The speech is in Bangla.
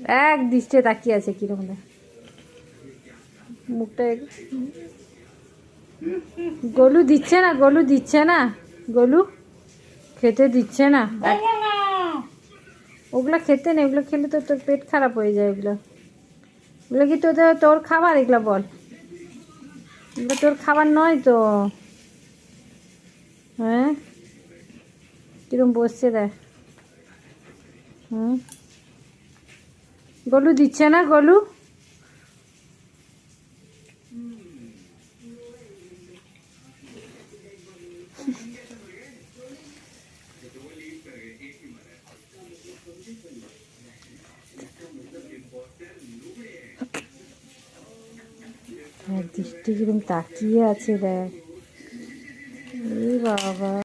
এক দৃষ্টে তাকিয়ে আছে কিরকম মুখটা। গোলু দিচ্ছে না, গোলু দিচ্ছে না, গোলু খেতে দিচ্ছে না। ওগুলা খেতে নেই, ওগুলো খেলে তো তোর পেট খারাপ হয়ে যায়। ওগুলো ওগুলো কি তোর খাবার? এগুলো বল, এগুলো তোর খাবার নয় তো। হ্যাঁ কিরম বসছে দেখ। গোলু দিচ্ছে না, গোলু। দৃষ্টি কিরম তাকিয়ে আছে দেখ। এই বাবা।